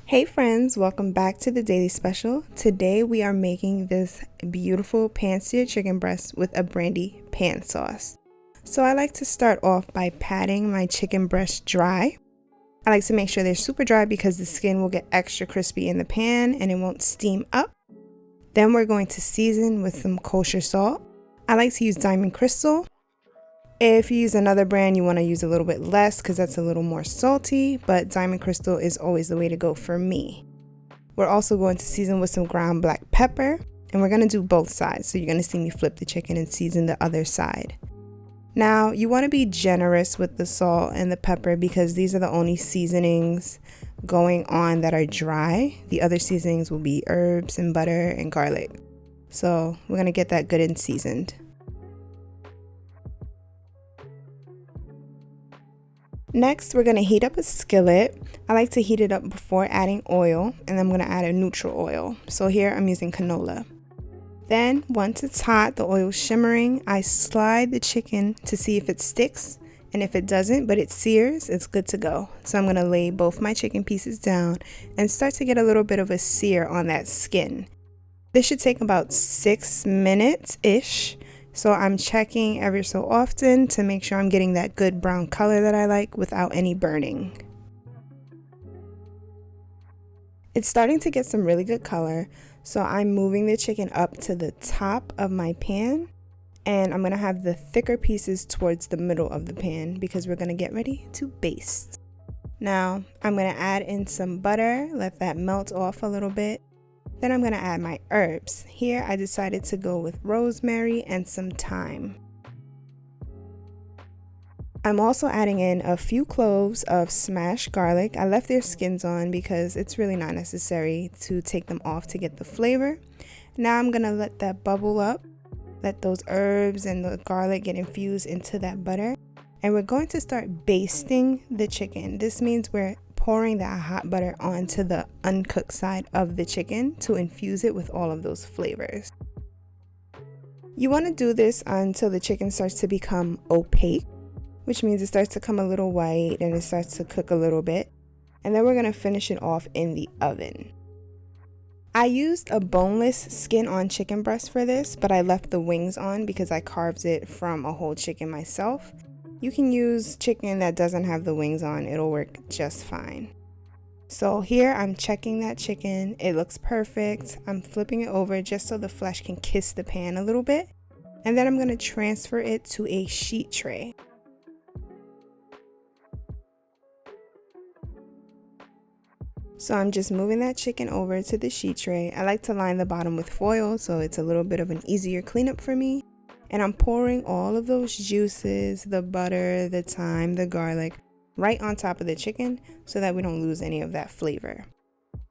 Hey friends, welcome back to the Daily Special. Today we are making this beautiful pan-seared chicken breast with a Brandy Pan Sauce. So I like to start off by patting my chicken breast dry. I like to make sure they're super dry because the skin will get extra crispy in the pan and it won't steam up. Then we're going to season with some kosher salt. I like to use Diamond Crystal. If you use another brand, you want to use a little bit less because that's a little more salty, but Diamond Crystal is always the way to go for me. We're also going to season with some ground black pepper, and we're going to do both sides. So you're going to see me flip the chicken and season the other side. Now, you want to be generous with the salt and the pepper because these are the only seasonings going on that are dry. The other seasonings will be herbs and butter and garlic. So we're going to get that good and seasoned. Next, we're going to heat up a skillet. I like to heat it up before adding oil, and I'm going to add a neutral oil. So here I'm using canola. Then, once it's hot, the oil's shimmering, I slide the chicken to see if it sticks, and if it doesn't, but it sears, it's good to go. So I'm going to lay both my chicken pieces down and start to get a little bit of a sear on that skin. This should take about 6 minutes-ish. So I'm checking every so often to make sure I'm getting that good brown color that I like without any burning. It's starting to get some really good color, so I'm moving the chicken up to the top of my pan, and I'm going to have the thicker pieces towards the middle of the pan because we're going to get ready to baste. Now I'm going to add in some butter, let that melt off a little bit. Then I'm going to add my herbs. Here I decided to go with rosemary and some thyme. I'm also adding in a few cloves of smashed garlic. I left their skins on because it's really not necessary to take them off to get the flavor. Now I'm going to let that bubble up. Let those herbs and the garlic get infused into that butter. And we're going to start basting the chicken. This means we're pouring that hot butter onto the uncooked side of the chicken to infuse it with all of those flavors. You want to do this until the chicken starts to become opaque, which means it starts to come a little white and it starts to cook a little bit. And then we're going to finish it off in the oven. I used a boneless skin-on chicken breast for this, but I left the wings on because I carved it from a whole chicken myself. You can use chicken that doesn't have the wings on, it'll work just fine. So here I'm checking that chicken, it looks perfect. I'm flipping it over just so the flesh can kiss the pan a little bit. And then I'm going to transfer it to a sheet tray. So I'm just moving that chicken over to the sheet tray. I like to line the bottom with foil so it's a little bit of an easier cleanup for me. And I'm pouring all of those juices, the butter, the thyme, the garlic, right on top of the chicken so that we don't lose any of that flavor.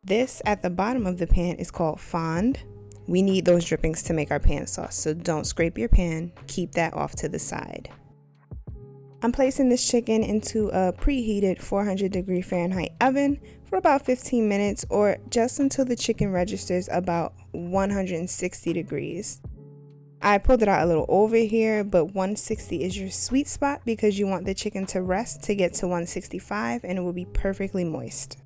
This at the bottom of the pan is called fond. We need those drippings to make our pan sauce, so don't scrape your pan, keep that off to the side. I'm placing this chicken into a preheated 400-degree Fahrenheit oven for about 15 minutes or just until the chicken registers about 160 degrees. I pulled it out a little over here, but 160 is your sweet spot because you want the chicken to rest to get to 165 and it will be perfectly moist.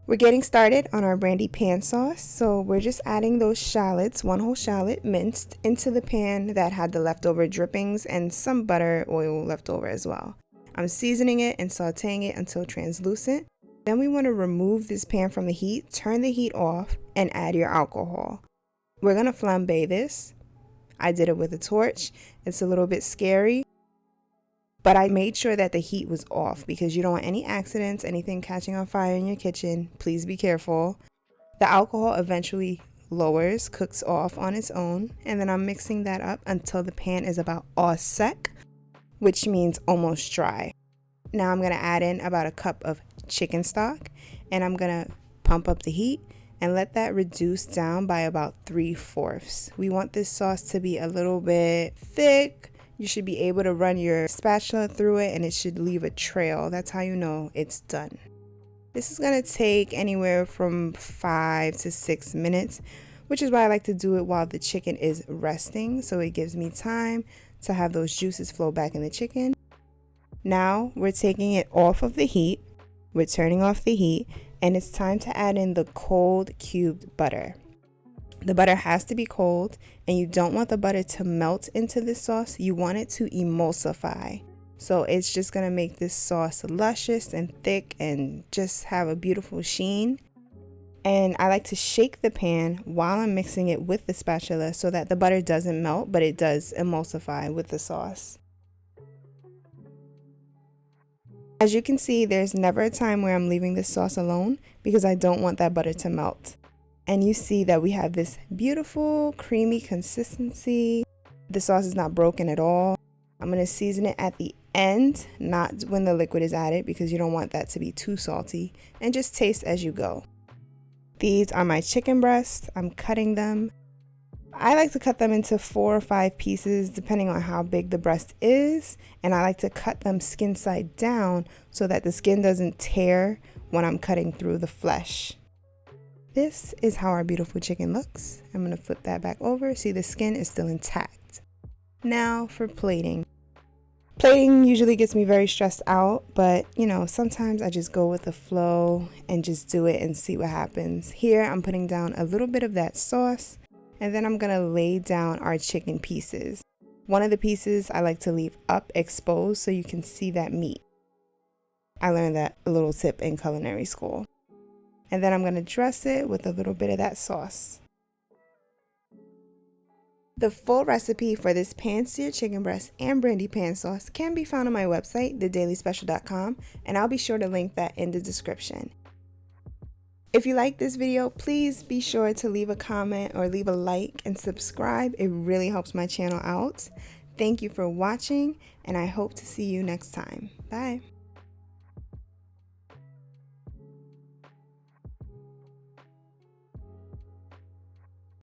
We're getting started on our Brandy Pan Sauce, so we're just adding those shallots, one whole shallot minced, into the pan that had the leftover drippings and some butter oil left over as well. I'm seasoning it and sauteing it until translucent. Then we want to remove this pan from the heat, turn the heat off, and add your alcohol. We're going to flambe this. I did it with a torch. It's a little bit scary, but I made sure that the heat was off because you don't want any accidents, anything catching on fire in your kitchen. Please be careful. The alcohol eventually lowers, cooks off on its own, and then I'm mixing that up until the pan is about au sec, which means almost dry. Now I'm going to add in about a cup of chicken stock, and I'm going to pump up the heat and let that reduce down by about 3/4. We want this sauce to be a little bit thick. You should be able to run your spatula through it and it should leave a trail. That's how you know it's done. This is going to take anywhere from 5 to 6 minutes, which is why I like to do it while the chicken is resting. So it gives me time to have those juices flow back in the chicken. Now we're taking it off of the heat We're turning off the heat, and it's time to add in the cold cubed butter. The butter has to be cold, and you don't want the butter to melt into this sauce. You want it to emulsify. So it's just going to make this sauce luscious and thick and just have a beautiful sheen. And I like to shake the pan while I'm mixing it with the spatula so that the butter doesn't melt, but it does emulsify with the sauce. As you can see, there's never a time where I'm leaving this sauce alone because I don't want that butter to melt. And you see that we have this beautiful creamy consistency. The sauce is not broken at all. I'm going to season it at the end, not when the liquid is added, because you don't want that to be too salty, and just taste as you go. These are my chicken breasts. I'm cutting them. I like to cut them into 4 or 5 pieces depending on how big the breast is, and I like to cut them skin side down so that the skin doesn't tear when I'm cutting through the flesh. This is how our beautiful chicken looks. I'm going to flip that back over. See, the skin is still intact. Now for plating. Plating usually gets me very stressed out, but sometimes I just go with the flow and just do it and see what happens. Here I'm putting down a little bit of that sauce, and then I'm going to lay down our chicken pieces. One of the pieces I like to leave up exposed so you can see that meat. I learned that a little tip in culinary school. And then I'm going to dress it with a little bit of that sauce. The full recipe for this pan-seared chicken breast and brandy pan sauce can be found on my website, thedailyspecial.com, and I'll be sure to link that in the description. If you like this video, please be sure to leave a comment or leave a like and subscribe. It really helps my channel out. Thank you for watching, and I hope to see you next time. Bye.